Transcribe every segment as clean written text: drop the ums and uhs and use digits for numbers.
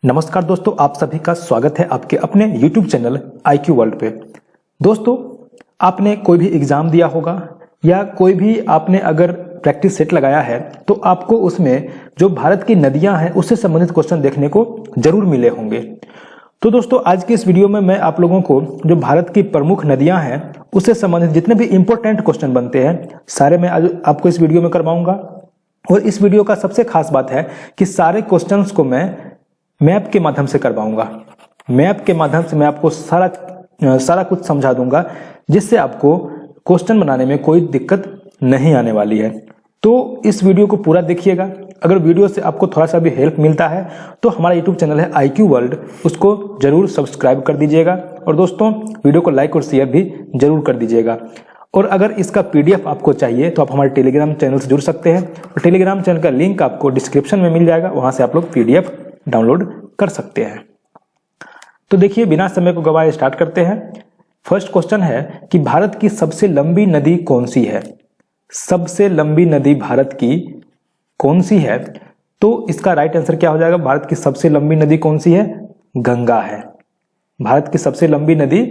नमस्कार दोस्तों, आप सभी का स्वागत है आपके अपने YouTube चैनल IQ वर्ल्ड पे। दोस्तों, आपने कोई भी एग्जाम दिया होगा या कोई भी आपने अगर प्रैक्टिस सेट लगाया है तो आपको उसमें जो भारत की नदियां हैं उससे संबंधित क्वेश्चन देखने को जरूर मिले होंगे। तो दोस्तों, आज की इस वीडियो में मैं आप लोगों को जो भारत की प्रमुख नदियां हैं उससे संबंधित जितने भी इंपॉर्टेंट क्वेश्चन बनते हैं सारे मैं आज आपको इस वीडियो में करवाऊंगा। और इस वीडियो का सबसे खास बात है कि सारे क्वेश्चंस को मैं मैप के माध्यम से करवाऊंगा। मैप के माध्यम से मैं आपको सारा कुछ समझा दूंगा जिससे आपको क्वेश्चन बनाने में कोई दिक्कत नहीं आने वाली है। तो इस वीडियो को पूरा देखिएगा। अगर वीडियो से आपको थोड़ा सा भी हेल्प मिलता है तो हमारा यूट्यूब चैनल है IQ वर्ल्ड, उसको जरूर सब्सक्राइब कर दीजिएगा। और दोस्तों, वीडियो को लाइक और शेयर भी जरूर कर दीजिएगा। और अगर इसका PDF आपको चाहिए तो आप हमारे टेलीग्राम चैनल से जुड़ सकते हैं। और टेलीग्राम चैनल का लिंक आपको डिस्क्रिप्शन में मिल जाएगा, वहां से आप लोग PDF डाउनलोड कर सकते हैं। तो देखिए, बिना समय को गवाए स्टार्ट करते हैं। फर्स्ट क्वेश्चन है कि भारत की सबसे लंबी नदी कौन सी है? सबसे लंबी नदी भारत की कौन सी है? तो इसका राइट आंसर क्या हो जाएगा? भारत की सबसे लंबी नदी कौन सी है? गंगा है। भारत की सबसे लंबी नदी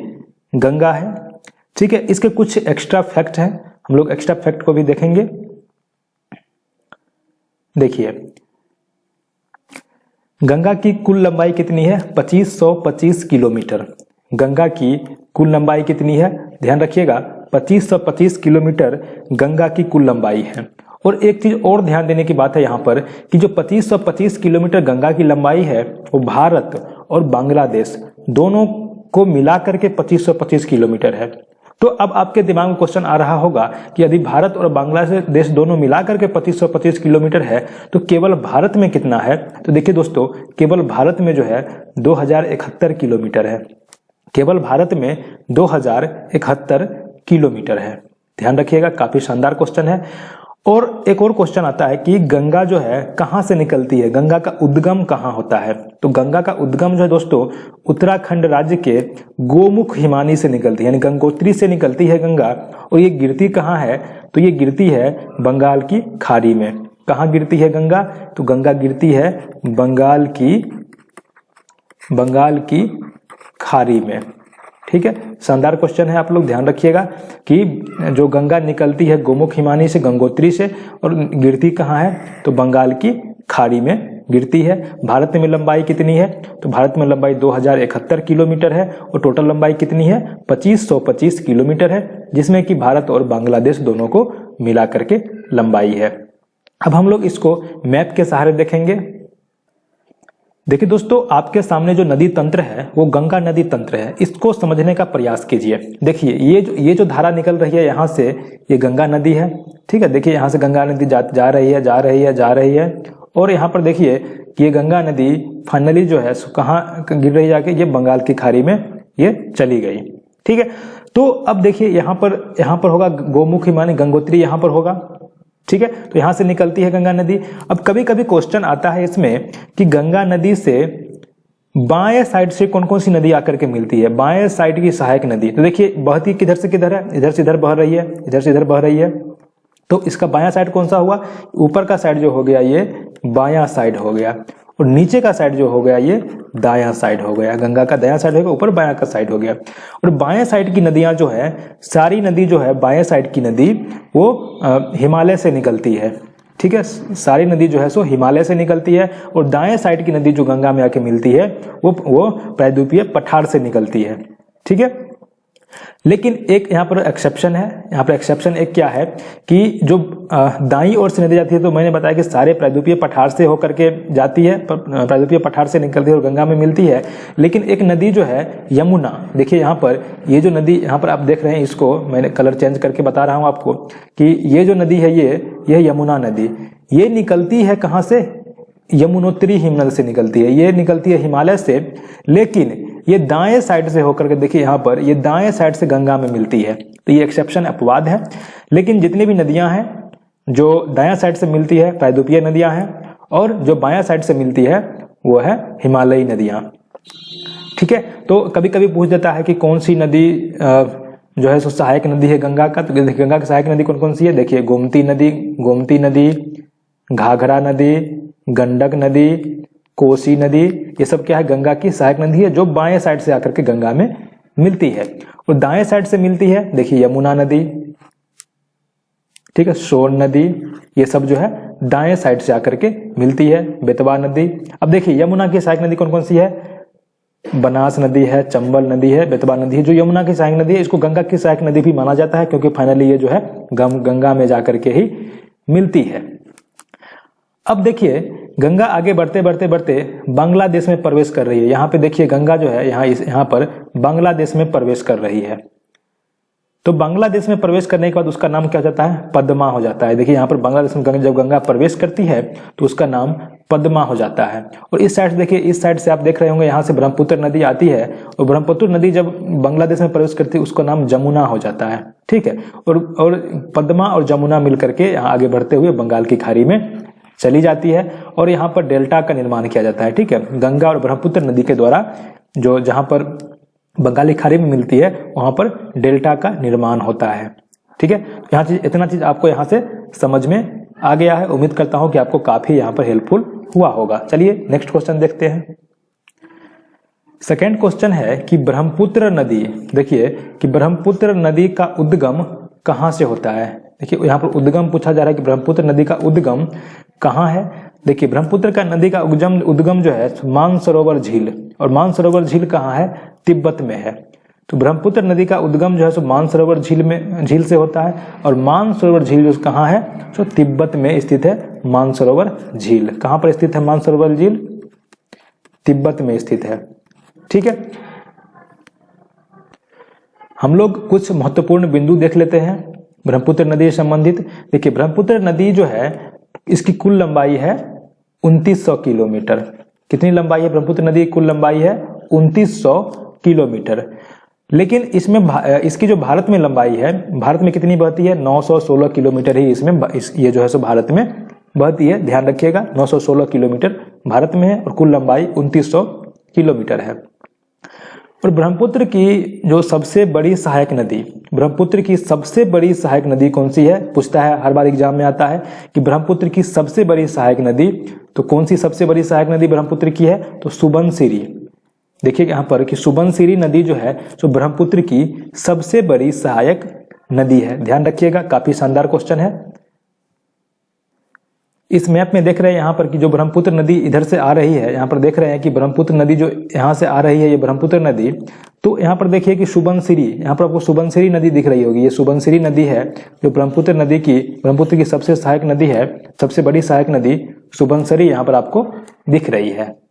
गंगा है। ठीक है, इसके कुछ एक्स्ट्रा फैक्ट हैं, हम लोग एक्स्ट्रा फैक्ट को भी देखेंगे। देखिए, गंगा की कुल लंबाई कितनी है? 2525 किलोमीटर। गंगा की कुल लंबाई कितनी है? ध्यान रखिएगा, 2525 किलोमीटर गंगा की कुल लंबाई है। और एक चीज और ध्यान देने की बात है यहाँ पर कि जो 2525 किलोमीटर गंगा की लंबाई है वो भारत और बांग्लादेश दोनों को मिलाकर के 2525 किलोमीटर है। तो अब आपके दिमाग में क्वेश्चन आ रहा होगा कि यदि भारत और बांग्लादेश दोनों मिलाकर के 2525 किलोमीटर है तो केवल भारत में कितना है? तो देखिए दोस्तों, केवल भारत में जो है 2071 किलोमीटर है। केवल भारत में 2071 किलोमीटर है। ध्यान रखिएगा, काफी शानदार क्वेश्चन है। और एक और क्वेश्चन आता है कि गंगा जो है कहां से निकलती है? गंगा का उद्गम कहां होता है? तो गंगा का उद्गम जो है दोस्तों उत्तराखंड राज्य के गोमुख हिमानी से निकलती है, यानी गंगोत्री से निकलती है गंगा। और ये गिरती कहां है? तो ये गिरती है बंगाल की खाड़ी में। कहां गिरती है गंगा? तो गंगा गिरती है बंगाल की खाड़ी में। ठीक है, शानदार क्वेश्चन है, आप लोग ध्यान रखिएगा कि जो गंगा निकलती है गोमुख हिमानी से, गंगोत्री से, और गिरती कहाँ है? तो बंगाल की खाड़ी में गिरती है। भारत में लंबाई कितनी है? तो भारत में लंबाई 2071 किलोमीटर है। और टोटल लंबाई कितनी है? 2525 किलोमीटर है, जिसमें कि भारत और बांग्लादेश दोनों को मिला करके लंबाई है। अब हम लोग इसको मैप के सहारे देखेंगे। देखिए दोस्तों, आपके सामने जो नदी तंत्र है वो गंगा नदी तंत्र है। इसको समझने का प्रयास कीजिए। देखिए, ये जो धारा निकल रही है यहाँ से, ये गंगा नदी है। ठीक है, देखिए यहाँ से गंगा नदी जा रही है। और यहाँ पर देखिए कि ये गंगा नदी फाइनली जो है कहाँ गिर रही जाके? ये बंगाल की खाड़ी में ये चली गई। ठीक है, तो अब देखिए यहाँ पर होगा गोमुख हिमानी, गंगोत्री यहाँ पर होगा। ठीक है, तो यहां से निकलती है गंगा नदी। अब कभी कभी क्वेश्चन आता है इसमें कि गंगा नदी से बाएं साइड से कौन कौन सी नदी आकर के मिलती है? बाएं साइड की सहायक नदी। तो देखिए, बहती किधर से किधर है? इधर से इधर बह रही है, इधर से इधर बह रही है। तो इसका बायां साइड कौन सा हुआ? ऊपर का साइड जो हो गया ये बायां साइड हो गया, और नीचे का साइड जो हो गया ये दायां साइड हो गया। गंगा का दायां साइड हो गया, ऊपर बायां का साइड हो गया। और बाएं साइड की नदियां जो है, सारी नदी जो है बाएं साइड की नदी वो हिमालय से निकलती है। ठीक है, सारी नदी जो है सो हिमालय से निकलती है। और दाएं साइड की नदी जो गंगा में आके मिलती है वो प्रायद्वीपीय पठार से निकलती है। ठीक है, लेकिन एक यहाँ पर एक्सेप्शन है। यहाँ पर एक्सेप्शन एक क्या है कि जो दाईं ओर से नदी जाती है, तो मैंने बताया कि सारे प्रायद्वीपीय पठार से होकर के जाती है, प्रायद्वीपीय पठार से निकलती है और गंगा में मिलती है। लेकिन एक नदी जो है यमुना, देखिए यहाँ पर ये जो नदी यहाँ पर आप देख रहे हैं, इसको मैंने कलर चेंज करके बता रहा हूँ आपको कि ये जो नदी है ये यमुना नदी, ये निकलती है कहाँ से? यमुनोत्री हिमनद से निकलती है। ये निकलती है हिमालय से, लेकिन ये दाएं साइड से होकर के, देखिए यहाँ पर ये दाएं साइड से गंगा में मिलती है। तो ये एक्सेप्शन अपवाद है। लेकिन जितनी भी नदियां हैं जो दायां साइड से मिलती है प्रायद्वीपीय नदियां हैं, और जो बायां साइड से मिलती है वो है हिमालयी नदियां। ठीक है, तो कभी कभी पूछ देता है कि कौन सी नदी जो है सो सहायक नदी है गंगा का। तो गंगा की सहायक नदी कौन कौन सी है? देखिए, गोमती नदी, घाघरा नदी, गंडक नदी, कोसी नदी, ये सब क्या है, गंगा की सहायक नदी है जो बाएं साइड से आकर के गंगा में मिलती है। और दाएं साइड से मिलती है, देखिए यमुना नदी, ठीक है, सोन नदी, ये सब जो है दाएं साइड से आकर के मिलती है। बेतवा नदी, अब देखिए यमुना की सहायक नदी कौन कौन सी है, बनास नदी है, चंबल नदी है, बेतवा नदी है। जो यमुना की सहायक नदी है इसको गंगा की सहायक नदी भी माना जाता है, क्योंकि फाइनली ये जो है गंगा में जाकर के ही मिलती है। अब देखिए गंगा आगे बढ़ते बढ़ते बढ़ते बांग्लादेश में प्रवेश कर रही है। यहाँ पे देखिए गंगा जो है यहाँ पर बांग्लादेश में प्रवेश कर रही है। तो बांग्लादेश में प्रवेश करने के बाद उसका नाम क्या हो जाता है, पद्मा हो जाता है। देखिए यहाँ पर बांग्लादेश में जब गंगा प्रवेश करती है तो उसका नाम पद्मा हो जाता है। और इस साइड से देखिए, इस साइड से आप देख रहे होंगे यहाँ से ब्रह्मपुत्र नदी आती है, और ब्रह्मपुत्र नदी जब बांग्लादेश में प्रवेश करती है उसका नाम जमुना हो जाता है, ठीक है। और पद्मा और जमुना मिलकर के यहाँ आगे बढ़ते हुए बंगाल की खाड़ी में चली जाती है, और यहाँ पर डेल्टा का निर्माण किया जाता है, ठीक है। गंगा और ब्रह्मपुत्र नदी के द्वारा जो जहाँ पर बंगाली खाड़ी में मिलती है वहां पर डेल्टा का निर्माण होता है, ठीक है। इतना चीज आपको यहाँ से समझ में आ गया है। उम्मीद करता हूं कि आपको काफी यहाँ पर हेल्पफुल हुआ होगा। चलिए नेक्स्ट क्वेश्चन देखते हैं। सेकेंड क्वेश्चन है कि ब्रह्मपुत्र नदी, देखिए कि ब्रह्मपुत्र नदी का उद्गम कहाँ से होता है। देखिए यहाँ पर उद्गम पूछा जा रहा है कि ब्रह्मपुत्र नदी का उद्गम कहाँ है। देखिए ब्रह्मपुत्र का नदी का उद्गम जो है मानसरोवर झील, और मानसरोवर झील कहाँ है, तिब्बत में है। तो ब्रह्मपुत्र नदी का उद्गम जो है सो मानसरोवर झील से होता है, और मानसरोवर झील जो कहाँ है, तो तिब्बत में स्थित है मानसरोवर झील। कहाँ पर स्थित है मानसरोवर झील, तिब्बत में स्थित है, ठीक है। हम लोग कुछ महत्वपूर्ण बिंदु देख लेते हैं ब्रह्मपुत्र नदी से संबंधित। देखिए ब्रह्मपुत्र नदी जो है इसकी कुल लंबाई है 2900 किलोमीटर। कितनी लंबाई है ब्रह्मपुत्र नदी की? कुल लंबाई है 2900 किलोमीटर। लेकिन इसमें इसकी जो भारत में लंबाई है, भारत में कितनी बहती है, 916 किलोमीटर ही इसमें ये जो है सो भारत में बहती है। ध्यान रखिएगा 916 किलोमीटर भारत में है और कुल लंबाई 2900 किलोमीटर है। और ब्रह्मपुत्र की जो सबसे बड़ी सहायक नदी, ब्रह्मपुत्र की सबसे बड़ी सहायक नदी कौन सी है, पूछता है हर बार एग्जाम में आता है कि ब्रह्मपुत्र की सबसे बड़ी सहायक नदी, तो कौन सी सबसे बड़ी सहायक नदी ब्रह्मपुत्र की है, तो सुबनसिरी। देखिए यहाँ पर कि सुबनसिरी नदी जो है तो ब्रह्मपुत्र की सबसे बड़ी सहायक नदी है। ध्यान रखिएगा, काफी शानदार क्वेश्चन है। इस मैप में देख रहे हैं यहाँ पर कि जो ब्रह्मपुत्र नदी इधर से आ रही है, यहाँ पर देख रहे हैं कि ब्रह्मपुत्र नदी जो यहाँ से आ रही है, ये ब्रह्मपुत्र नदी, तो यहाँ पर देखिए कि सुबनसिरी, यहाँ पर आपको सुबनसिरी नदी दिख रही होगी। ये सुबनसिरी नदी है जो ब्रह्मपुत्र की सबसे सहायक नदी है, सबसे बड़ी सहायक नदी सुबनसिरी यहाँ पर आपको दिख रही है।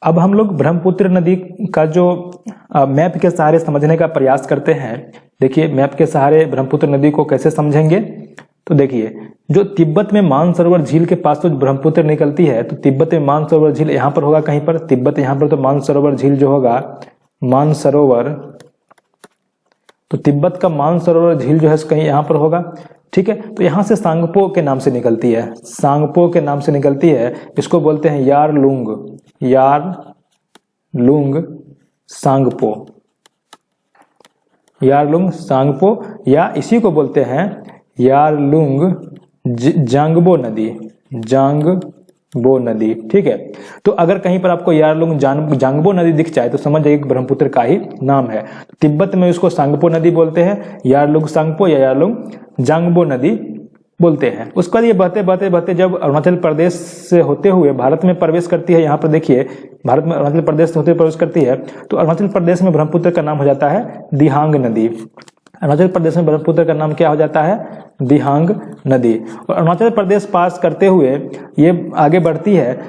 अब हम लोग ब्रह्मपुत्र नदी का जो मैप के सहारे समझने का प्रयास करते हैं। देखिए मैप के सहारे ब्रह्मपुत्र नदी को कैसे समझेंगे, तो देखिए जो तिब्बत में मानसरोवर झील के पास तो ब्रह्मपुत्र निकलती है, तो तिब्बत में मानसरोवर झील यहाँ पर होगा कहीं पर, तिब्बत यहाँ पर, तो मानसरोवर झील जो होगा, मानसरोवर, तो तिब्बत का मानसरोवर झील जो है कहीं यहाँ पर होगा, ठीक है। तो यहाँ से सांगपो के नाम से निकलती है, सांगपो के नाम से निकलती है। इसको बोलते हैं Yarlung, Yarlung Tsangpo, Yarlung Tsangpo, या इसी को बोलते हैं यारलुंग जांगबो नदी, जांगबो नदी, ठीक है। तो अगर कहीं पर आपको यारलुंग जांगबो नदी दिख जाए तो समझ जाइए कि ब्रह्मपुत्र का ही नाम है। तिब्बत में उसको सांगपो नदी बोलते हैं, यारलुंग सांगपो या यारलुंग जांगबो नदी बोलते हैं। उसके बाद ये बहते बहते बहते जब अरुणाचल प्रदेश से होते हुए भारत में प्रवेश करती है, यहाँ पर देखिए भारत में अरुणाचल प्रदेश से होते प्रवेश करती है, तो अरुणाचल प्रदेश में ब्रह्मपुत्र का नाम हो जाता है दिहांग नदी। अरुणाचल प्रदेश में ब्रह्मपुत्र का नाम क्या हो जाता है, दिहांग नदी। और अरुणाचल प्रदेश पास करते हुए ये आगे बढ़ती है,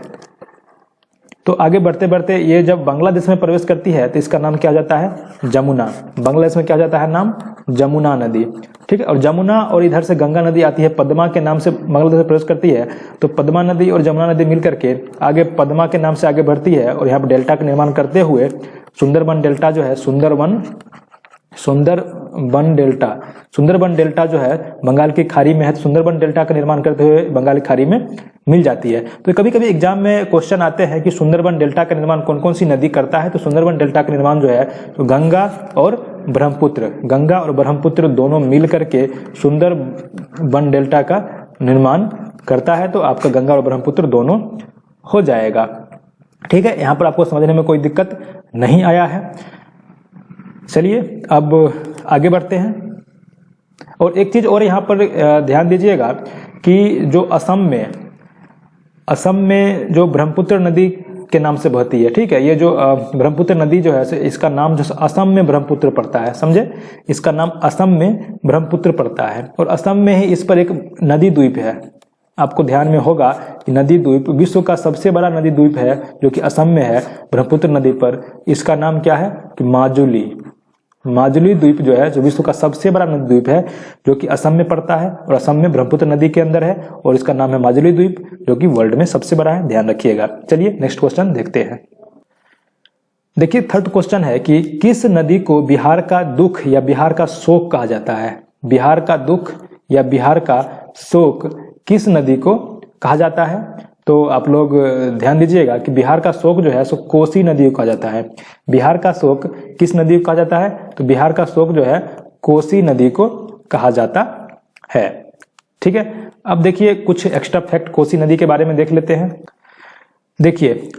तो आगे बढ़ते बढ़ते ये जब बांग्लादेश में प्रवेश करती है तो इसका नाम क्या हो जाता है, जमुना। बांग्लादेश में क्या हो जाता है नाम, जमुना नदी, ठीक है। और जमुना और इधर से गंगा नदी आती है, पद्मा के नाम से बांग्लादेश में प्रवेश करती है, तो पद्मा नदी और जमुना नदी मिलकर के आगे पद्मा के नाम से आगे बढ़ती है, और यहाँ पर डेल्टा का निर्माण करते हुए सुंदरबन डेल्टा जो है, सुंदरबन डेल्टा जो है बंगाल की खाड़ी में है, तो सुंदरबन डेल्टा का निर्माण करते हुए बंगाल की खाड़ी में मिल जाती है। तो कभी कभी एग्जाम में क्वेश्चन आते हैं कि सुंदरबन डेल्टा का निर्माण कौन कौन सी नदी करता है, तो सुंदरबन डेल्टा का निर्माण जो है तो गंगा और ब्रह्मपुत्र दोनों मिल करके सुंदरबन डेल्टा का निर्माण करता है। तो आपका गंगा और ब्रह्मपुत्र दोनों हो जाएगा। ठीक है, यहाँ पर आपको समझने में कोई दिक्कत नहीं आया है। चलिए अब आगे बढ़ते हैं। और एक चीज और यहाँ पर ध्यान दीजिएगा कि जो असम में जो ब्रह्मपुत्र नदी के नाम से बहती है, ठीक है, ये जो ब्रह्मपुत्र नदी जो है इसका नाम जो असम में ब्रह्मपुत्र पड़ता है, समझे, इसका नाम असम में ब्रह्मपुत्र पड़ता है। और असम में ही इस पर एक नदी द्वीप है। आपको ध्यान में होगा कि नदी द्वीप विश्व का सबसे बड़ा नदी द्वीप है जो कि असम में है ब्रह्मपुत्र नदी पर। इसका नाम क्या है कि माजुली। माजुली द्वीप जो है जो विश्व का सबसे बड़ा नदी द्वीप है जो कि असम में पड़ता है और असम में ब्रह्मपुत्र नदी के अंदर है और इसका नाम है माजुली द्वीप जो कि वर्ल्ड में सबसे बड़ा है, ध्यान रखिएगा। चलिए नेक्स्ट क्वेश्चन देखते हैं। देखिए थर्ड क्वेश्चन है कि किस नदी को बिहार का दुख या बिहार का शोक कहा जाता है। बिहार का दुख या बिहार का शोक किस नदी को कहा जाता है? तो आप लोग ध्यान दीजिएगा कि बिहार का शोक जो है सो कोसी नदी को कहा जाता है। बिहार का शोक किस नदी को कहा जाता है? तो बिहार का शोक जो है कोसी नदी को कहा जाता है। ठीक है, अब देखिए कुछ एक्स्ट्रा फैक्ट कोसी नदी के बारे में देख लेते हैं। देखिए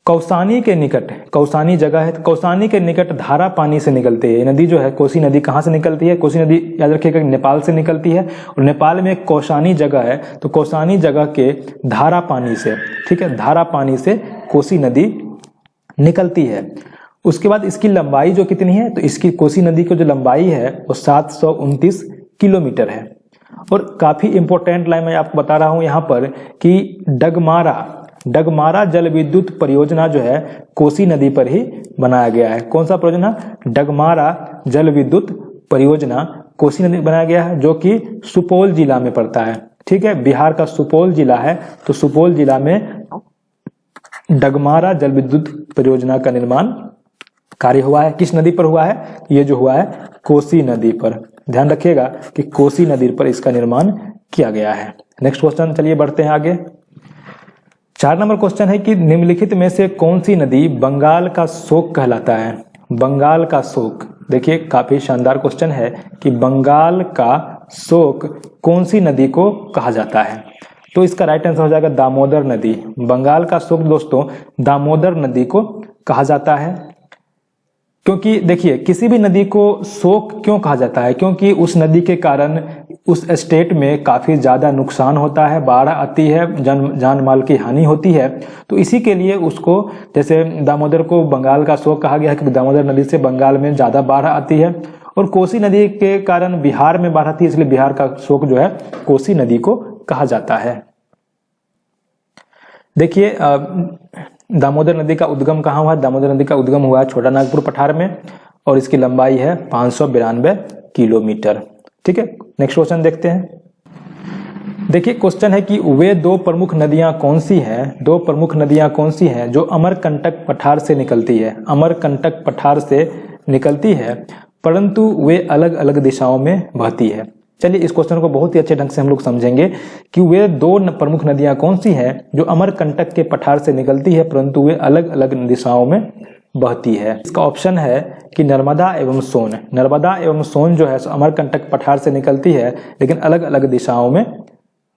कौसानी के निकट, कौसानी जगह है, तो कौसानी के निकट धारा पानी से निकलती है। ये नदी जो है कोसी नदी कहाँ से निकलती है? कोसी नदी याद रखिएगा नेपाल से निकलती है और नेपाल में एक कौसानी जगह है, तो कौसानी जगह के धारा पानी से, ठीक है, धारा पानी से कोसी नदी निकलती है। उसके बाद इसकी लंबाई जो कितनी है? तो इसकी कोसी नदी की जो लंबाई है वो 729 किलोमीटर है। और काफी इंपॉर्टेंट लाइन मैं आपको बता रहा हूं यहाँ पर कि डगमारा जल विद्युत परियोजना जो है कोसी नदी पर ही बनाया गया है। कौन सा परियोजना? डगमारा जल विद्युत परियोजना कोसी नदी बनाया गया है जो कि सुपौल जिला में पड़ता है। ठीक है, बिहार का सुपौल जिला है, तो सुपौल जिला में डगमारा जल विद्युत परियोजना का निर्माण कार्य हुआ है। किस नदी पर हुआ है? ये जो हुआ है कोसी नदी पर। ध्यान रखिएगा कि कोसी नदी पर इसका निर्माण किया गया है। नेक्स्ट क्वेश्चन, चलिए बढ़ते हैं आगे। 4 नंबर क्वेश्चन है कि निम्नलिखित में से कौन सी नदी बंगाल का शोक कहलाता है? बंगाल का शोक, देखिए काफी शानदार क्वेश्चन है कि बंगाल का शोक कौन सी नदी को कहा जाता है? तो इसका राइट आंसर हो जाएगा दामोदर नदी। बंगाल का शोक दोस्तों दामोदर नदी को कहा जाता है। क्योंकि देखिए किसी भी नदी को शोक क्यों कहा जाता है? क्योंकि उस नदी के कारण उस स्टेट में काफी ज्यादा नुकसान होता है, बाढ़ आती है, जान माल की हानि होती है। तो इसी के लिए उसको, जैसे दामोदर को बंगाल का शोक कहा गया है कि दामोदर नदी से बंगाल में ज्यादा बाढ़ आती है, और कोसी नदी के कारण बिहार में बाढ़ आती है, इसलिए बिहार का शोक जो है कोसी नदी को कहा जाता है। देखिए दामोदर नदी का उद्गम कहाँ हुआ? दामोदर नदी का उद्गम हुआ है छोटा नागपुर पठार में और इसकी लंबाई है 592 किलोमीटर। ठीक है, नेक्स्ट क्वेश्चन देखते हैं। देखिए क्वेश्चन है कि वे 2 प्रमुख नदियां कौन सी हैं? 2 प्रमुख नदियां कौन सी हैं जो अमरकंटक पठार से निकलती है? अमरकंटक पठार से निकलती है परंतु वे अलग अलग दिशाओं में बहती है। चलिए इस क्वेश्चन को बहुत ही अच्छे ढंग से हम लोग समझेंगे कि वे 2 प्रमुख नदियां कौन सी हैं जो अमरकंटक के पठार से निकलती है परंतु वे अलग अलग दिशाओं में बहती है। इसका ऑप्शन है कि नर्मदा एवं सोन। नर्मदा एवं सोन जो है अमरकंटक पठार से निकलती है लेकिन अलग अलग दिशाओं में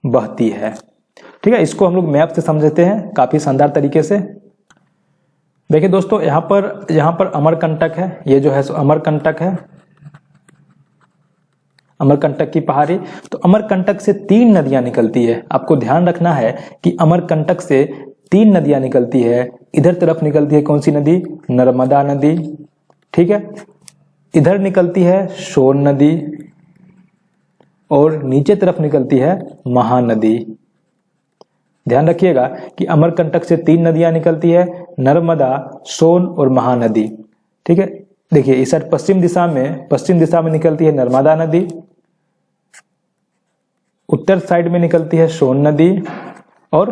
बहती है। ठीक है, इसको हम लोग मैप से समझते हैं काफी शानदार तरीके से। देखिए दोस्तों यहाँ पर अमरकंटक है, ये जो है अमरकंटक है, अमरकंटक की पहाड़ी। तो अमरकंटक से 3 नदियां निकलती है। आपको ध्यान रखना है कि अमरकंटक से 3 नदियां निकलती है। इधर तरफ निकलती है कौन सी नदी? नर्मदा नदी। ठीक है, इधर निकलती है सोन नदी और नीचे तरफ निकलती है महानदी। ध्यान रखिएगा कि अमरकंटक से 3 नदियां निकलती है, नर्मदा, सोन और महानदी। ठीक है, देखिए इस साइड पश्चिम दिशा में निकलती है नर्मदा नदी, उत्तर साइड में निकलती है सोन नदी और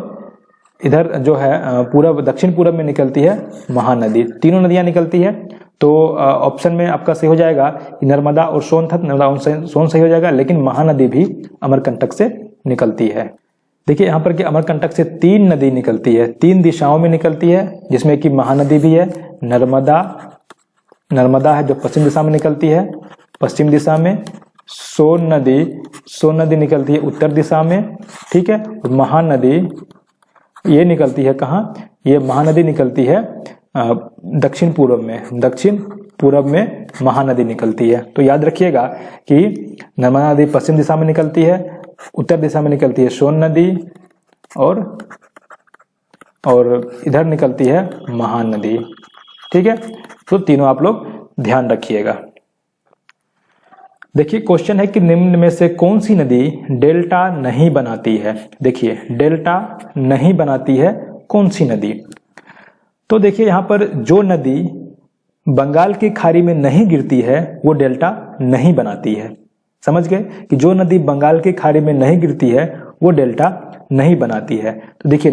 इधर जो है पूर्व दक्षिण पूर्व में निकलती है महानदी। तीनों नदियां निकलती है। तो ऑप्शन में आपका सही हो जाएगा कि नर्मदा और सोन था, नर्मदा और सोन सही हो जाएगा, लेकिन महानदी भी अमरकंटक से निकलती है। देखिए यहाँ पर कि अमरकंटक से 3 नदी निकलती है, 3 दिशाओं में निकलती है, जिसमें कि महानदी भी है। नर्मदा है जो पश्चिम दिशा में निकलती है, पश्चिम दिशा में। सोन नदी निकलती है उत्तर दिशा में। ठीक है, और ये निकलती है कहाँ, ये महानदी निकलती है दक्षिण पूर्व में, दक्षिण पूर्व में महानदी निकलती है। तो याद रखिएगा कि नर्मदा नदी पश्चिम दिशा में निकलती है, उत्तर दिशा में निकलती है सोन नदी, और इधर निकलती है महानदी। ठीक है, तो तीनों आप लोग ध्यान रखिएगा। देखिए क्वेश्चन है कि निम्न में से कौन सी नदी डेल्टा नहीं बनाती है। देखिए डेल्टा नहीं बनाती है कौन सी नदी। तो देखिए यहाँ पर जो नदी बंगाल की खाड़ी में नहीं गिरती है वो डेल्टा नहीं बनाती है। समझ गए कि जो नदी बंगाल की खाड़ी में नहीं गिरती है वो डेल्टा नहीं बनाती है। तो देखिए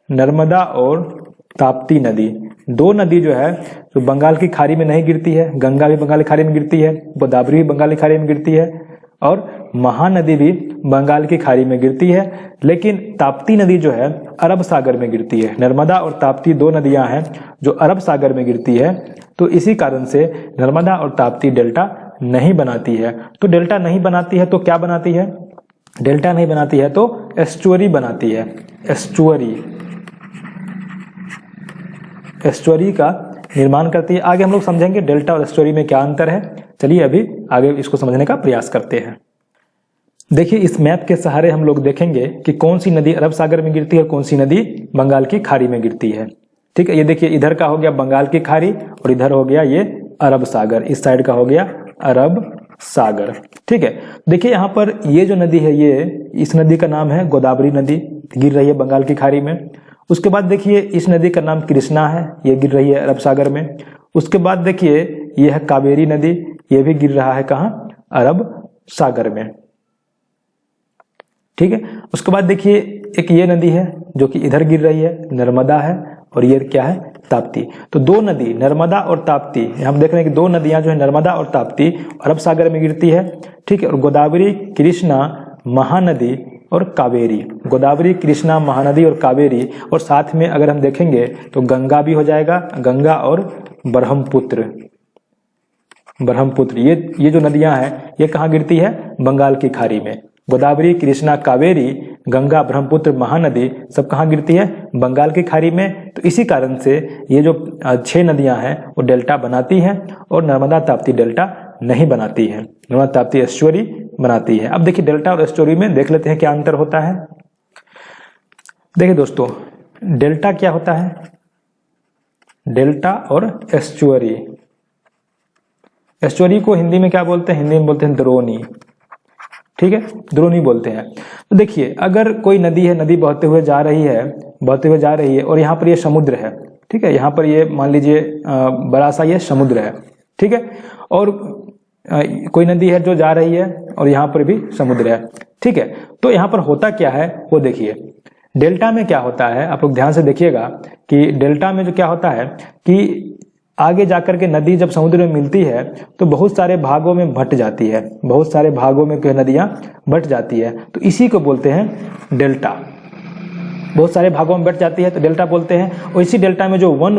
नर्मदा और ताप्ती नदी, दो नदी जो है जो बंगाल की खाड़ी में नहीं गिरती है, गंगा भी बंगाल की खाड़ी में गिरती है, गोदावरी भी बंगाल की खाड़ी में गिरती है, और महानदी भी बंगाल की खाड़ी में गिरती है, लेकिन ताप्ती नदी जो है अरब सागर में गिरती है। नर्मदा और ताप्ती दो नदियां हैं जो अरब सागर में गिरती है, तो इसी कारण से नर्मदा और ताप्ती डेल्टा नहीं बनाती है। तो डेल्टा नहीं बनाती है तो क्या बनाती है, डेल्टा नहीं बनाती है तो एस्चुअरी बनाती है। एस्चुअरी का निर्माण करती है। आगे हम लोग समझेंगे डेल्टा और एस्चुअरी में क्या अंतर है। चलिए अभी आगे इसको समझने का प्रयास करते हैं। देखिए इस मैप के सहारे हम लोग देखेंगे कि कौन सी नदी अरब सागर में गिरती है और कौन सी नदी बंगाल की खाड़ी में गिरती है। ठीक है, ये देखिए इधर का हो गया बंगाल की खाड़ी और इधर हो गया ये अरब सागर, इस साइड का हो गया अरब सागर। ठीक है, देखिए यहाँ पर ये जो नदी है, ये इस नदी का नाम है गोदावरी नदी, गिर रही है बंगाल की खाड़ी में। उसके बाद देखिए इस नदी का नाम कृष्णा है, ये गिर रही है अरब सागर में। उसके बाद देखिए ये है कावेरी नदी, ये भी गिर रहा है कहाँ, अरब सागर में। ठीक है, उसके बाद देखिए एक ये नदी है जो कि इधर गिर रही है, नर्मदा है, और ये क्या है, ताप्ती। तो दो नदी नर्मदा और ताप्ती, हम देख रहे हैं कि दो नदियां जो है नर्मदा और ताप्ती अरब सागर में गिरती है। ठीक है, और गोदावरी, कृष्णा, महानदी और कावेरी, गोदावरी, कृष्णा, महानदी और कावेरी, और साथ में अगर हम देखेंगे तो गंगा भी हो जाएगा, गंगा और ब्रह्मपुत्र। ये जो नदियां हैं ये कहाँ गिरती है, बंगाल की खाड़ी में। गोदावरी, कृष्णा, कावेरी, गंगा, ब्रह्मपुत्र, महानदी सब कहाँ गिरती है, बंगाल की खाड़ी में। तो इसी कारण से ये जो 6 नदियां हैं वो डेल्टा बनाती हैं, और नर्मदा ताप्ती डेल्टा नहीं बनाती है, नर्मदा ताप्ती एस्चुअरी बनाती है। अब देखिए डेल्टा और एस्चुअरी में देख लेते हैं क्या अंतर होता है। देखिए दोस्तों डेल्टा क्या होता है, डेल्टा और एस्चुअरी। एस्चुअरी को हिंदी में क्या बोलते हैं, हिंदी में बोलते हैं द्रोणी। ठीक है, द्रोणी बोलते हैं। तो देखिए अगर कोई नदी है, नदी बहते हुए जा रही है और यहाँ पर ये समुद्र है। ठीक है, यहाँ पर ये मान लीजिए बड़ा सा ये समुद्र है। ठीक है, और कोई नदी है जो जा रही है और यहाँ पर भी समुद्र है। ठीक है, तो यहाँ पर होता क्या है वो देखिए। डेल्टा में क्या होता है, आप लोग ध्यान से देखिएगा कि डेल्टा में जो क्या होता है कि आगे जाकर के नदी जब समुद्र में मिलती है तो बहुत सारे भागों में बंट जाती है, बहुत सारे भागों में नदियां बंट जाती है, तो इसी को बोलते हैं डेल्टा। बहुत सारे भागों में बंट जाती है तो डेल्टा बोलते हैं। और इसी डेल्टा में जो वन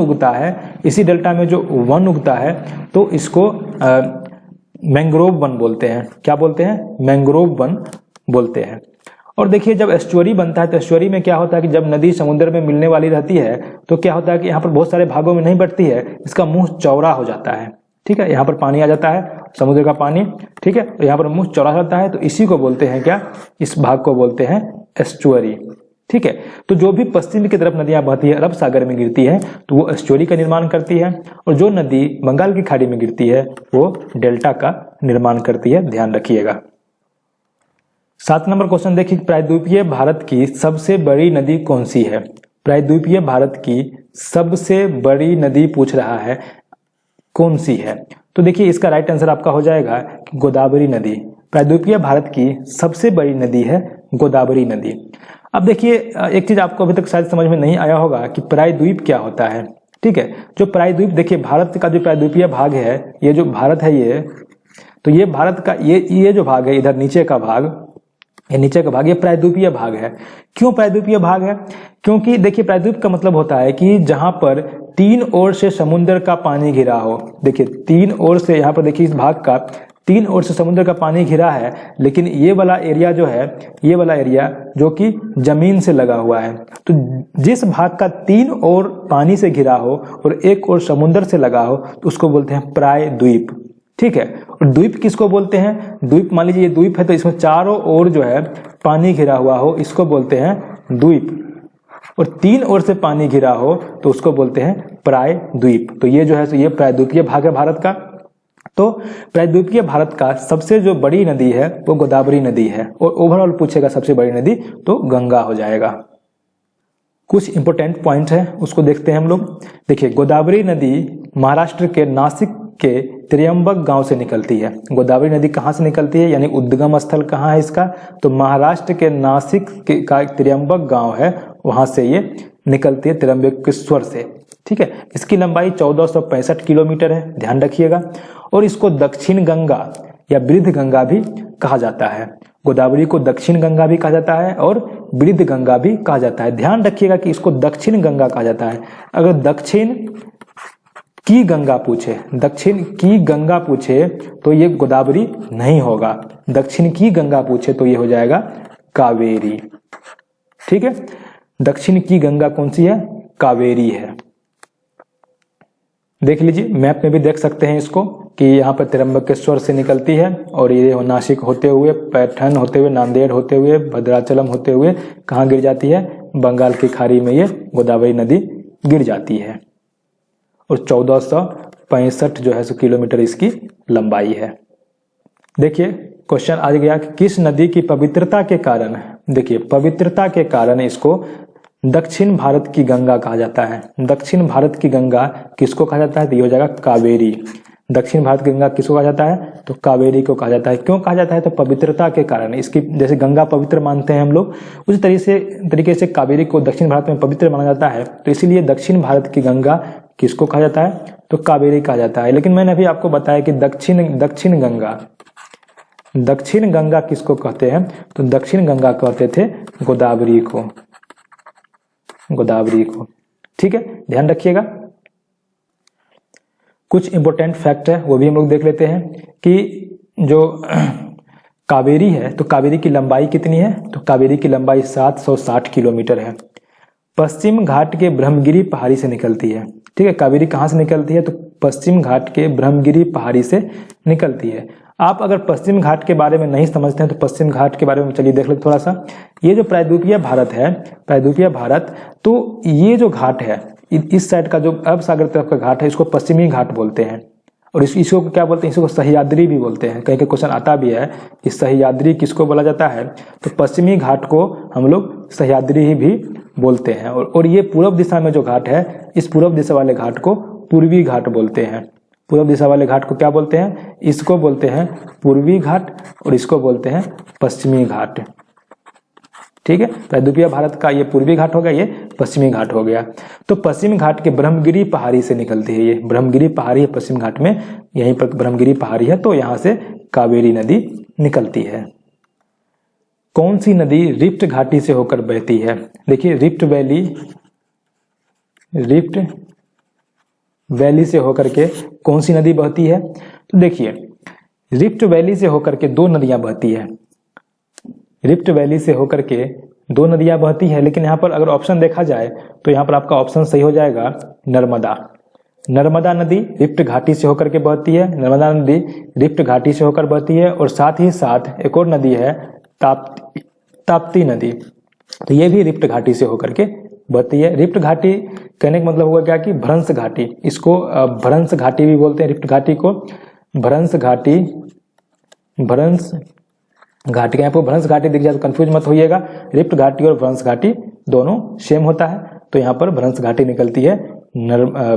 उगता है, तो इसको मैंग्रोव वन बोलते हैं। क्या बोलते हैं, मैंग्रोव वन बोलते हैं। और देखिए जब एस्चुअरी बनता है तो एस्चुअरी में क्या होता है कि जब नदी समुद्र में मिलने वाली रहती है तो क्या होता है कि यहाँ पर बहुत सारे भागों में नहीं बढ़ती है, इसका मुंह चौड़ा हो जाता है। ठीक है, यहाँ पर पानी आ जाता है, समुद्र का पानी। ठीक है, तो यहाँ पर मुंह चौड़ा जाता है, तो इसी को बोलते हैं क्या, इस भाग को बोलते हैं एस्चुअरी। ठीक है, तो जो भी पश्चिम की तरफ नदियां बहती है, अरब सागर में गिरती है, तो वो एस्चुअरी का निर्माण करती है, और जो नदी बंगाल की खाड़ी में गिरती है वो डेल्टा का निर्माण करती है। ध्यान रखिएगा। 7 नंबर क्वेश्चन देखिए, प्रायद्वीपीय भारत की सबसे बड़ी नदी कौन सी है। प्रायद्वीपीय भारत की सबसे बड़ी नदी पूछ रहा है, कौन सी है। तो देखिए इसका राइट आंसर आपका हो जाएगा गोदावरी नदी। प्रायद्वीपीय भारत की सबसे बड़ी नदी है गोदावरी नदी। अब देखिए एक चीज आपको अभी तक शायद समझ में नहीं आया होगा कि प्रायद्वीप क्या होता है। ठीक है, जो प्रायद्वीप, देखिए भारत का जो प्रायद्वीपीय भाग है, ये जो भारत है ये, तो ये भारत का ये जो भाग है, इधर नीचे का भाग, ये प्रायद्वीपीय भाग है। क्यों प्रायद्वीपीय भाग है, क्योंकि देखिए प्रायद्वीप का मतलब होता है कि जहां पर 3 ओर से समुद्र का पानी घिरा हो। देखिए 3 ओर से, यहाँ पर देखिए इस भाग का तीन ओर से समुद्र का पानी घिरा है, लेकिन ये वाला एरिया जो है, ये वाला एरिया जो कि जमीन से लगा हुआ है, तो जिस भाग का तीन ओर पानी से घिरा हो और एक ओर समुद्र से लगा हो तो उसको बोलते हैं प्राय द्वीप। ठीक है, और द्वीप किसको बोलते हैं? द्वीप, मान लीजिए ये द्वीप है तो इसमें चारों ओर जो है पानी घिरा हुआ हो, इसको बोलते हैं द्वीप। और तीन ओर से पानी घिरा हो तो उसको बोलते हैं प्राय द्वीप। तो ये जो है ये प्रायद्वीपीय भाग है भारत का। तो प्रायद्वीपीय भारत का सबसे जो बड़ी नदी है वो गोदावरी नदी है, और ओवरऑल पूछेगा सबसे बड़ी नदी तो गंगा हो जाएगा। कुछ इंपोर्टेंट पॉइंट है उसको देखते हैं हम लोग। देखिए, गोदावरी नदी महाराष्ट्र के नासिक के त्र्यंबक गांव से निकलती है। गोदावरी नदी कहाँ से निकलती है, यानी उद्गम स्थल कहाँ है इसका? तो महाराष्ट्र के नासिक का त्र्यंबक गांव है, वहां से ये निकलती है, त्र्यंबकेश्वर से। ठीक है, इसकी लंबाई 1465 किलोमीटर है, ध्यान रखिएगा। और इसको दक्षिण गंगा या वृद्ध गंगा भी कहा जाता है। गोदावरी को दक्षिण गंगा भी कहा जाता है और वृद्ध गंगा भी कहा जाता है। ध्यान रखिएगा कि इसको दक्षिण गंगा कहा जाता है। अगर दक्षिण की गंगा पूछे, दक्षिण की गंगा पूछे तो ये गोदावरी नहीं होगा। दक्षिण की गंगा पूछे तो ये हो जाएगा कावेरी। ठीक है, दक्षिण की गंगा कौन सी है? कावेरी है। देख लीजिए, मैप में भी देख सकते हैं इसको कि यहाँ पर त्र्यंबकेश्वर से निकलती है और ये नासिक होते हुए, पैठन होते हुए, नांदेड़ होते हुए, भद्राचलम होते हुए कहाँ गिर जाती है? बंगाल की खाड़ी में ये गोदावरी नदी गिर जाती है। और 1465 जो है सो किलोमीटर इसकी लंबाई है। देखिए, क्वेश्चन आ गया कि किस नदी की पवित्रता के कारण, देखिए पवित्रता के कारण इसको दक्षिण भारत की गंगा कहा जाता है। दक्षिण भारत की गंगा किसको कहा जाता है? तो ये हो जाएगा कावेरी। दक्षिण भारत की गंगा किसको कहा जाता है? तो कावेरी को कहा जाता है। क्यों कहा जाता है? तो पवित्रता के कारण। इसकी जैसे गंगा पवित्र मानते हैं हम लोग, उसी तरीके से कावेरी को दक्षिण भारत में पवित्र माना जाता है, तो इसीलिए दक्षिण भारत की गंगा किसको कहा जाता है? तो कावेरी कहा जाता है। लेकिन मैंने अभी आपको बताया कि दक्षिण गंगा किसको कहते हैं? तो दक्षिण गंगा कहते थे गोदावरी को, गोदावरी को। ठीक है, ध्यान रखिएगा। कुछ इंपोर्टेंट फैक्ट है वो भी हम लोग देख लेते हैं कि जो कावेरी है, तो कावेरी की लंबाई कितनी है? तो कावेरी की लंबाई 760 किलोमीटर है। पश्चिम घाट के ब्रह्मगिरी पहाड़ी से निकलती है। ठीक है, कावेरी कहाँ से निकलती है? तो पश्चिम घाट के ब्रह्मगिरी पहाड़ी से निकलती है। आप अगर पश्चिम घाट के बारे में नहीं समझते हैं तो पश्चिम घाट के बारे में चलिए देख लेते थोड़ा सा। ये जो प्रायद्वीपीय भारत है, प्रायद्वीपीय भारत, तो ये जो घाट है, इस साइड का जो अरब सागर तरफ का घाट है, इसको पश्चिमी घाट बोलते हैं। और इसको क्या बोलते हैं? इसको सह्याद्री भी बोलते हैं। कहीं के क्वेश्चन आता भी है कि सह्याद्री किसको बोला जाता है? तो पश्चिमी घाट को हम लोग सह्याद्री ही भी बोलते हैं। और ये पूर्व दिशा में जो घाट है, इस पूर्व दिशा वाले घाट को पूर्वी घाट बोलते हैं। पूर्व दिशा वाले घाट को क्या बोलते हैं? इसको बोलते हैं पूर्वी घाट और इसको बोलते हैं पश्चिमी घाट। ठीक है, प्रायद्वीपीय भारत का ये पूर्वी घाट हो गया, ये पश्चिमी घाट हो गया। तो पश्चिम घाट के ब्रह्मगिरी पहाड़ी से निकलती है। ये ब्रह्मगिरी पहाड़ी है पश्चिम घाट में, यहीं पर ब्रह्मगिरी पहाड़ी है, तो यहां से कावेरी नदी निकलती है। कौन सी नदी रिफ्ट घाटी से होकर बहती है? देखिए, रिफ्ट वैली से होकर के कौन सी नदी बहती है? तो देखिए, रिफ्ट वैली से होकर के दो नदियां बहती है। रिफ्ट वैली से होकर के दो नदियां बहती है, लेकिन यहाँ पर अगर ऑप्शन देखा जाए तो यहाँ पर आपका ऑप्शन सही हो जाएगा नर्मदा। नर्मदा नदी रिफ्ट घाटी से होकर के बहती है। नर्मदा नदी रिफ्ट घाटी से होकर बहती है। और साथ ही साथ एक और नदी है ताप्ती नदी, तो ये भी रिफ्ट घाटी से होकर के बहती है। रिफ्ट घाटी कहने का मतलब हुआ क्या कि भ्रंश घाटी, इसको भ्रंश घाटी भी बोलते हैं। रिफ्ट घाटी को भ्रंश घाटी का यहाँ पर भ्रंश घाटी दिख जाए तो कंफ्यूज मत होइएगा। रिफ्ट घाटी और भ्रंश घाटी दोनों सेम होता है, तो यहाँ पर भ्रंश घाटी निकलती है।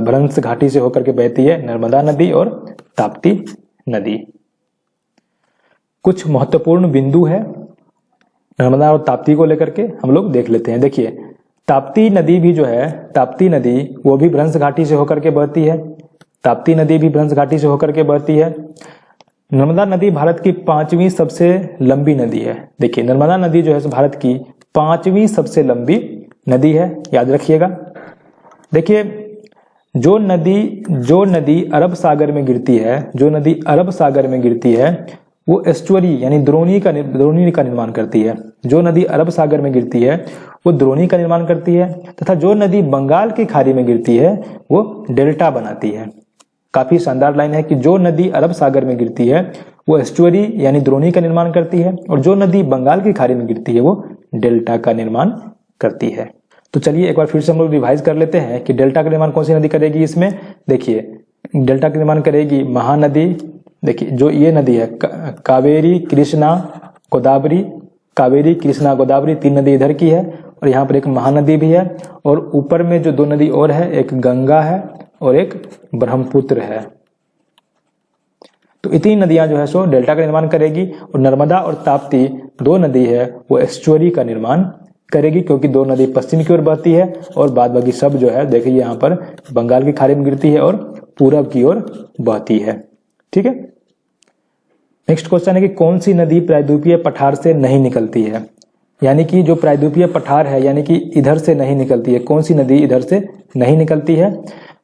भ्रंश घाटी से होकर के बहती है नर्मदा नदी और ताप्ती नदी। कुछ महत्वपूर्ण बिंदु है नर्मदा और ताप्ती को लेकर के हम लोग देख लेते हैं। देखिए, ताप्ती नदी भी जो है, ताप्ती नदी वो भी भ्रंश घाटी से होकर के बहती है। ताप्ती नदी भी भ्रंश घाटी से होकर के बहती है। नर्मदा नदी भारत की 5वीं सबसे लंबी नदी है। देखिए, नर्मदा नदी जो है भारत की 5वीं सबसे लंबी नदी है, याद रखिएगा। देखिए, जो नदी अरब सागर में गिरती है, जो नदी अरब सागर में गिरती है वो एस्चुअरी यानी द्रोणी का निर्माण करती है। जो नदी अरब सागर में गिरती है वो द्रोणी का निर्माण करती है, तथा जो नदी बंगाल की खाड़ी में गिरती है वो डेल्टा बनाती है। काफी शानदार लाइन है कि जो नदी अरब सागर में गिरती है वो एस्चुअरी यानी द्रोणी का निर्माण करती है, और जो नदी बंगाल की खाड़ी में गिरती है वो डेल्टा का निर्माण करती है। तो चलिए एक बार फिर से हम लोग रिवाइज कर लेते हैं कि डेल्टा का निर्माण कौन सी नदी करेगी। इसमें देखिए डेल्टा का निर्माण करेगी महानदी, देखिए जो ये नदी है कावेरी कृष्णा गोदावरी, कावेरी कृष्णा गोदावरी 3 नदी इधर की है, और यहाँ पर एक महानदी भी है, और ऊपर में जो 2 नदी और है, एक गंगा है और एक ब्रह्मपुत्र है। तो इतनी नदियां जो है सो डेल्टा का निर्माण करेगी, और नर्मदा और ताप्ती 2 नदी है वो एस्चुअरी का निर्माण करेगी, क्योंकि 2 नदी पश्चिम की ओर बहती है और बाद बाकी सब जो है देखिए यहाँ पर बंगाल की खाड़ी में गिरती है और पूरब की ओर बहती है। ठीक है, नेक्स्ट क्वेश्चन है कि कौन सी नदी प्रायद्वीपीय पठार से नहीं निकलती है, यानी कि जो प्रायद्वीपीय पठार है यानी कि इधर से नहीं निकलती है, कौन सी नदी इधर से नहीं निकलती है,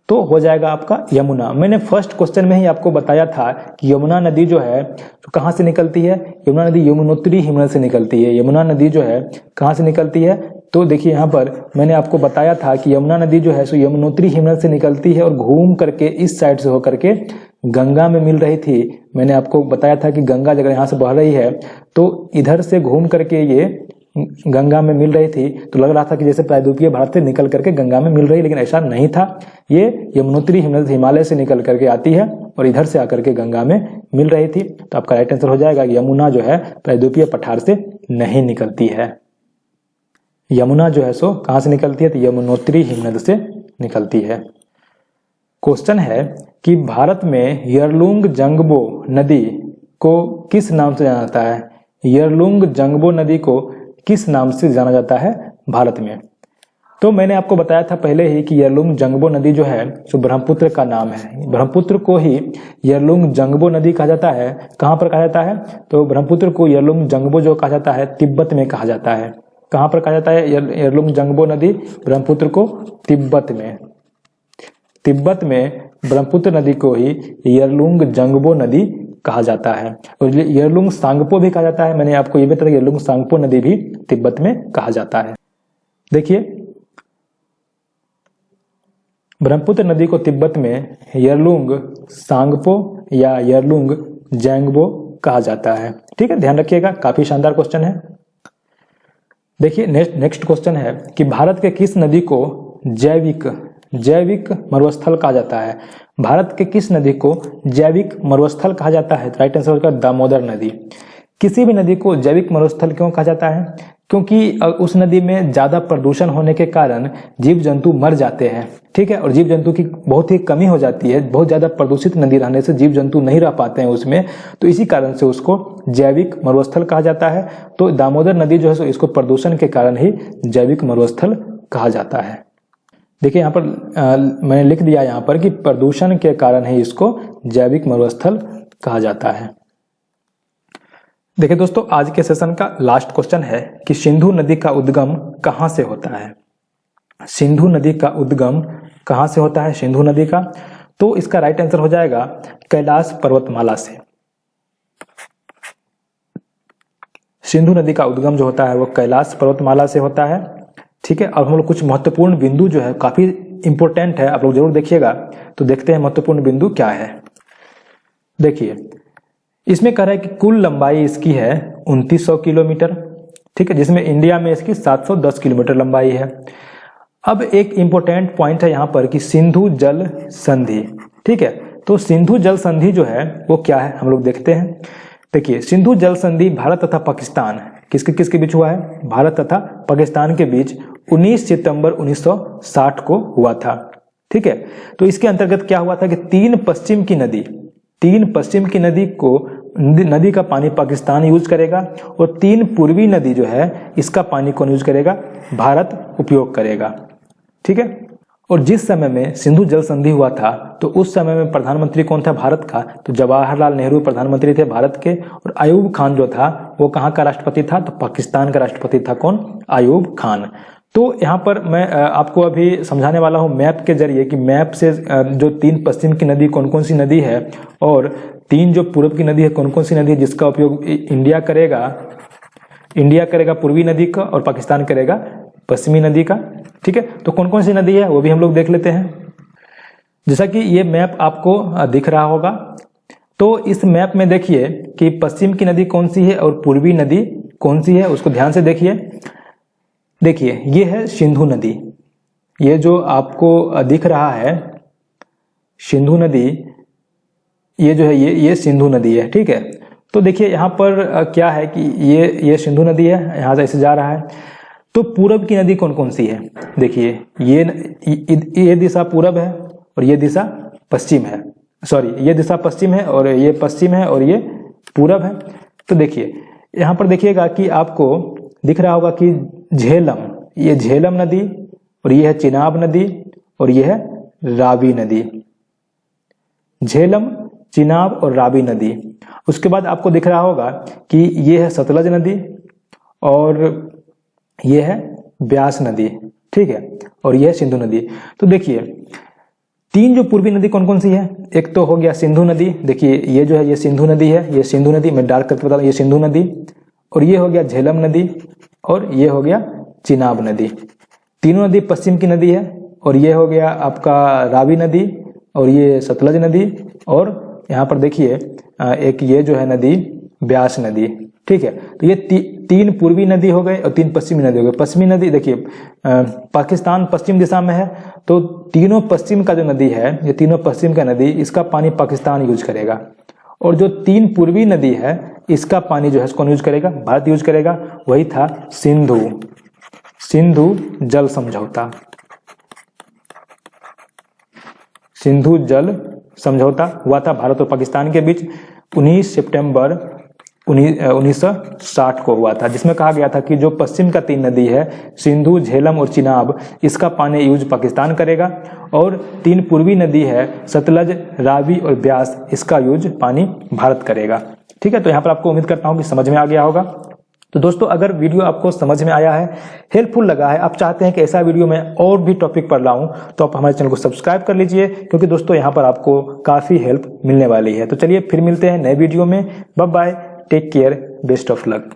तो हो जाएगा आपका यमुना। मैंने फर्स्ट क्वेश्चन में ही आपको बताया था कि यमुना नदी जो है तो कहाँ से निकलती है, यमुना नदी यमुनोत्री हिमनद से निकलती है। यमुना नदी जो है कहाँ से निकलती है, तो देखिए यहाँ पर मैंने आपको बताया था कि यमुना नदी जो है सो यमुनोत्री हिमनद से निकलती है और घूम करके इस साइड से होकर के गंगा में मिल रही थी। मैंने आपको बताया था कि गंगा अगर यहाँ से बह रही है तो इधर से घूम करके ये गंगा में मिल रही थी, तो लग रहा था कि जैसे प्रायद्वीपीय भारत से निकल करके गंगा में मिल रही, लेकिन ऐसा नहीं था। ये यमुनोत्री हिमनद हिमालय से निकल करके आती है और इधर से आकर के गंगा में मिल रही थी। तो आपका राइट आंसर हो जाएगा यमुना जो है प्रायद्वीपीय पठार से नहीं निकलती है। यमुना जो है सो कहां से निकलती है, तो यमुनोत्री हिमनद से निकलती है। क्वेश्चन है कि भारत में यरलुंग जंगबो नदी को किस नाम से जाना जाता है। यरलुंग जंगबो नदी को किस नाम से जाना जाता है भारत में, तो मैंने आपको बताया था पहले ही कि यरलुंग जंगबो नदी जो है सो ब्रह्मपुत्र का नाम है। ब्रह्मपुत्र को ही यरलुंग जंगबो नदी कहा जाता है। कहां पर कहा जाता है, तो ब्रह्मपुत्र को यरलुंग जंगबो जो कहा जाता है तिब्बत में कहा जाता है। कहां पर कहा जाता है यरलुंग जंगबो नदी, ब्रह्मपुत्र को तिब्बत में। तिब्बत में ब्रह्मपुत्र नदी को ही यरलुंग जंगबो नदी कहा जाता है, और यरलुंग सांगपो भी कहा जाता है। मैंने आपको ये बताया यरलुंग सांगपो नदी भी तिब्बत में कहा जाता है। देखिए ब्रह्मपुत्र नदी को तिब्बत में यरलुंग सांगपो या यरलुंग जैंगबो कहा जाता है। ठीक है, ध्यान रखिएगा, काफी शानदार क्वेश्चन है। देखिए नेक्स्ट क्वेश्चन है कि भारत के किस नदी को जैविक मरुस्थल कहा जाता है। भारत के किस नदी को जैविक मरुस्थल कहा जाता है, राइट आंसर होगा दामोदर नदी। किसी भी नदी को जैविक मरुस्थल क्यों कहा जाता है, क्योंकि उस नदी में ज्यादा प्रदूषण होने के कारण जीव जंतु मर जाते हैं। ठीक है, और जीव जंतु की बहुत ही कमी हो जाती है, बहुत ज्यादा प्रदूषित नदी रहने से जीव जंतु नहीं रह पाते हैं उसमें, तो इसी कारण से उसको जैविक मरुस्थल कहा जाता है। तो दामोदर नदी जो है सो इसको प्रदूषण के कारण ही जैविक मरुस्थल कहा जाता है। देखिए यहाँ पर मैंने लिख दिया यहाँ पर कि प्रदूषण के कारण ही इसको जैविक मरुस्थल कहा जाता है। देखिए दोस्तों, आज के सेशन का लास्ट क्वेश्चन है कि सिंधु नदी का उद्गम कहां से होता है। सिंधु नदी का उद्गम कहां से होता है सिंधु नदी का, तो इसका राइट आंसर हो जाएगा कैलाश पर्वतमाला से। सिंधु नदी का उद्गम जो होता है वो कैलाश पर्वतमाला से होता है। ठीक है, और हम लोग कुछ महत्वपूर्ण बिंदु जो है काफी इंपोर्टेंट है, आप लोग जरूर देखिएगा। तो देखते हैं महत्वपूर्ण बिंदु क्या है। देखिए इसमें कह रहा है कि कुल लंबाई इसकी है 2900 किलोमीटर। ठीक है, जिसमें इंडिया में इसकी 710 किलोमीटर लंबाई है। अब एक इंपॉर्टेंट पॉइंट है यहाँ पर कि सिंधु जल संधि। ठीक है, तो सिंधु जल संधि जो है वो क्या है हम लोग देखते हैं। देखिए सिंधु जल संधि भारत तथा पाकिस्तान किसके बीच हुआ है, भारत तथा पाकिस्तान के बीच 19 सितंबर 1960 को हुआ था। ठीक है, तो इसके अंतर्गत क्या हुआ था कि तीन पश्चिम की नदी को नदी का पानी पाकिस्तान यूज करेगा, और 3 पूर्वी नदी जो है इसका पानी कौन यूज करेगा, भारत उपयोग करेगा। ठीक है, और जिस समय में सिंधु जल संधि हुआ था तो उस समय में प्रधानमंत्री कौन था भारत का, तो जवाहरलाल नेहरू प्रधानमंत्री थे भारत के, और आयूब खान जो था वो कहाँ का राष्ट्रपति था, तो पाकिस्तान का राष्ट्रपति था कौन, आयूब खान। तो यहाँ पर मैं आपको अभी समझाने वाला हूँ मैप के जरिए कि मैप से जो 3 पश्चिम की नदी कौन कौन सी नदी है और 3 जो पूर्व की नदी है कौन कौन सी नदी है, जिसका उपयोग इंडिया करेगा पूर्वी नदी का और पाकिस्तान करेगा पश्चिमी नदी का। ठीक है, तो कौन कौन सी नदी है वो भी हम लोग देख लेते हैं। जैसा कि ये मैप आपको दिख रहा होगा, तो इस मैप में देखिए कि पश्चिम की नदी कौन सी है और पूर्वी नदी कौन सी है, उसको ध्यान से देखिए। देखिए ये है सिंधु नदी, ये जो आपको दिख रहा है सिंधु नदी, ये जो है ये सिंधु नदी है। ठीक है, तो देखिए यहाँ पर क्या है कि ये सिंधु नदी है, यहाँ से ऐसे जा रहा है। तो पूरब की नदी कौन कौन सी है, देखिए ये दिशा पूरब है और ये दिशा पश्चिम है, सॉरी ये दिशा पश्चिम है और ये पश्चिम है और ये पूरब है। तो देखिए यहाँ पर देखिएगा कि आपको दिख रहा होगा कि झेलम, ये झेलम नदी और ये है चिनाब नदी और ये है रावी नदी, झेलम, चिनाब और रावी नदी। उसके बाद आपको दिख रहा होगा कि ये है सतलज नदी और ये है ब्यास नदी। ठीक है, और ये है सिंधु नदी। तो देखिए 3 जो पूर्वी नदी कौन कौन सी है, एक तो हो गया सिंधु नदी, देखिए ये जो है ये सिंधु नदी है, ये सिंधु नदी, मैं डार्क करके बता रहा हूं, ये सिंधु नदी, और ये हो गया झेलम नदी और ये हो गया चिनाब नदी। तीनों नदी पश्चिम की नदी है और ये हो गया आपका रावी नदी और ये सतलज नदी और यहाँ पर देखिए एक ये जो है नदी ब्यास नदी। ठीक है, तो ये 3 पूर्वी नदी हो गए और 3 पश्चिमी नदी हो गए। पश्चिमी नदी देखिए पाकिस्तान पश्चिम दिशा में है, तो तीनों पश्चिम का जो नदी है, ये तीनों पश्चिम का नदी, इसका पानी पाकिस्तान यूज करेगा, और जो 3 पूर्वी नदी है इसका पानी जो है कौन यूज करेगा, भारत यूज करेगा। वही था सिंधु जल समझौता, सिंधु जल समझौता हुआ था भारत और पाकिस्तान के बीच 19 सितंबर 1960 को हुआ था, जिसमें कहा गया था कि जो पश्चिम का 3 नदी है सिंधु, झेलम और चिनाब, इसका पानी यूज पाकिस्तान करेगा, और 3 पूर्वी नदी है सतलज, रावी और ब्यास, इसका यूज पानी भारत करेगा। ठीक है, तो यहाँ पर आपको उम्मीद करता हूँ कि समझ में आ गया होगा। तो दोस्तों अगर वीडियो आपको समझ में आया है, हेल्पफुल लगा है, आप चाहते हैं कि ऐसा वीडियो मैं और भी टॉपिक पर लाऊं, तो आप हमारे चैनल को सब्सक्राइब कर लीजिए, क्योंकि दोस्तों यहाँ पर आपको काफ़ी हेल्प मिलने वाली है। तो चलिए फिर मिलते हैं नए वीडियो में, bye bye, take care, best of luck.